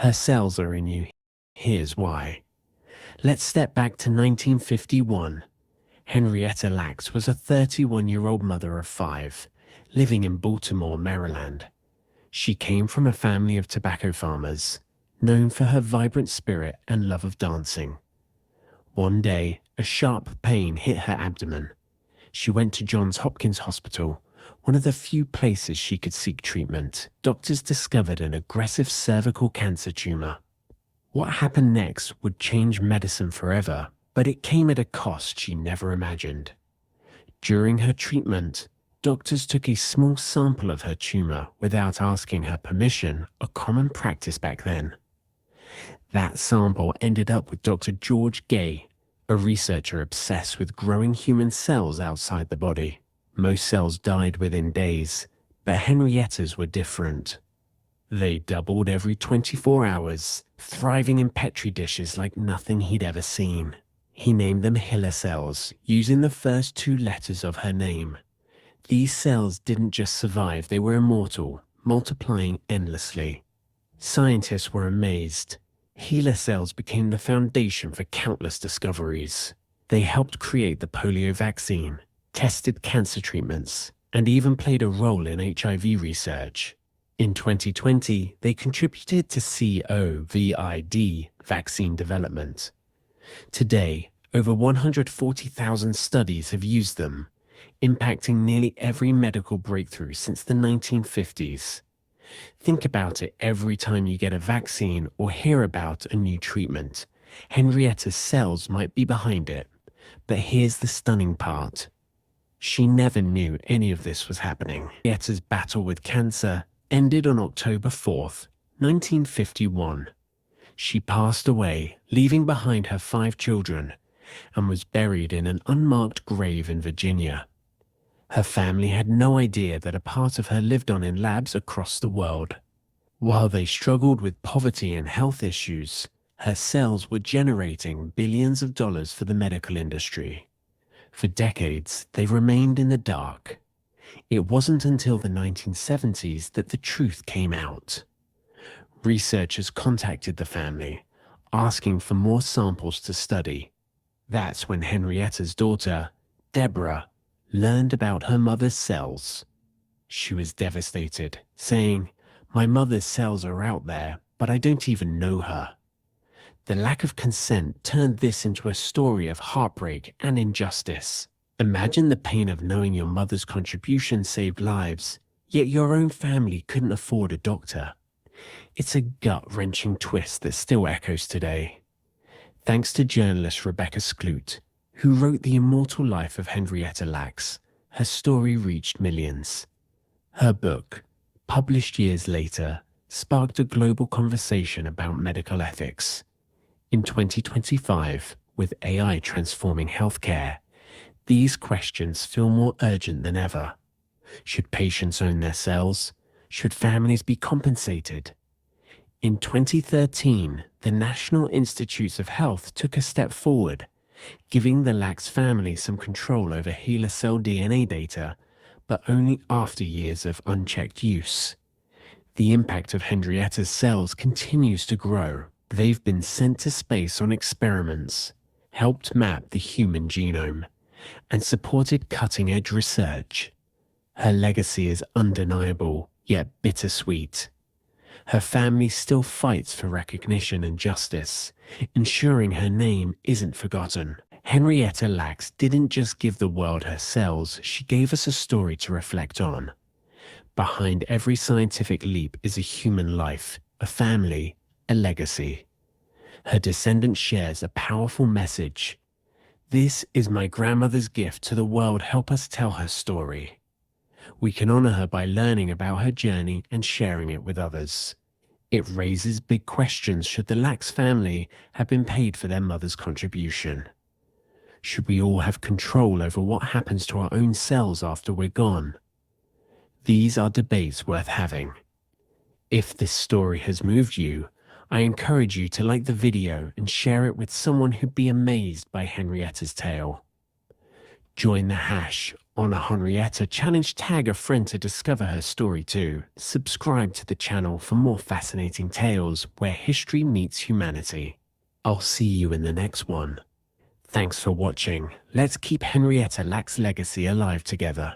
Her cells are in you. Here's why. Let's step back to 1951. Henrietta Lacks was a 31-year-old mother of 5, living in Baltimore, Maryland. She came from a family of tobacco farmers, known for her vibrant spirit and love of dancing. One day, a sharp pain hit her abdomen. She went to Johns Hopkins Hospital, one of the few places she could seek treatment. Doctors discovered an aggressive cervical cancer tumor. What happened next would change medicine forever, but it came at a cost she never imagined. During her treatment, doctors took a small sample of her tumor without asking her permission, a common practice back then. That sample ended up with Dr. George Gay, a researcher obsessed with growing human cells outside the body. Most cells died within days, but Henrietta's were different. They doubled every 24 hours, thriving in petri dishes like nothing he'd ever seen. He named them HeLa cells, using the first 2 letters of her name. These cells didn't just survive, they were immortal, multiplying endlessly. Scientists were amazed. HeLa cells became the foundation for countless discoveries. They helped create the polio vaccine, tested cancer treatments, and even played a role in HIV research. In 2020, they contributed to COVID vaccine development. Today, over 140,000 studies have used them, impacting nearly every medical breakthrough since the 1950s. Think about it every time you get a vaccine or hear about a new treatment. Henrietta's cells might be behind it, but here's the stunning part. She never knew any of this was happening. Henrietta's battle with cancer ended on October 4th, 1951. She passed away, leaving behind her 5 children, and was buried in an unmarked grave in Virginia. Her family had no idea that a part of her lived on in labs across the world. While they struggled with poverty and health issues, her cells were generating billions of dollars for the medical industry. For decades, they remained in the dark. It wasn't until the 1970s that the truth came out. Researchers contacted the family, asking for more samples to study. That's when Henrietta's daughter, Deborah, learned about her mother's cells. She was devastated, saying, "My mother's cells are out there, but I don't even know her." The lack of consent turned this into a story of heartbreak and injustice. Imagine the pain of knowing your mother's contribution saved lives, yet your own family couldn't afford a doctor. It's a gut-wrenching twist that still echoes today. Thanks to journalist Rebecca Skloot, who wrote The Immortal Life of Henrietta Lacks, her story reached millions. Her book, published years later, sparked a global conversation about medical ethics. In 2025, with AI transforming healthcare, these questions feel more urgent than ever. Should patients own their cells? Should families be compensated? In 2013, the National Institutes of Health took a step forward, giving the Lacks family some control over HeLa cell DNA data, but only after years of unchecked use. The impact of Henrietta's cells continues to grow. They've been sent to space on experiments, helped map the human genome, and supported cutting-edge research. Her legacy is undeniable, yet bittersweet. Her family still fights for recognition and justice, ensuring her name isn't forgotten. Henrietta Lacks didn't just give the world her cells, she gave us a story to reflect on. Behind every scientific leap is a human life, a family, a legacy. Her descendant shares a powerful message. This is my grandmother's gift to the world. Help us tell her story. We can honor her by learning about her journey and sharing it with others. It raises big questions. Should the Lacks family have been paid for their mother's contribution? Should we all have control over what happens to our own cells after we're gone? These are debates worth having. If this story has moved you, I encourage you to like the video and share it with someone who'd be amazed by Henrietta's tale. Join the hash on a Henrietta challenge, tag a friend to discover her story too. Subscribe to the channel for more fascinating tales where history meets humanity. I'll see you in the next one. Thanks for watching. Let's keep Henrietta Lacks' legacy alive together.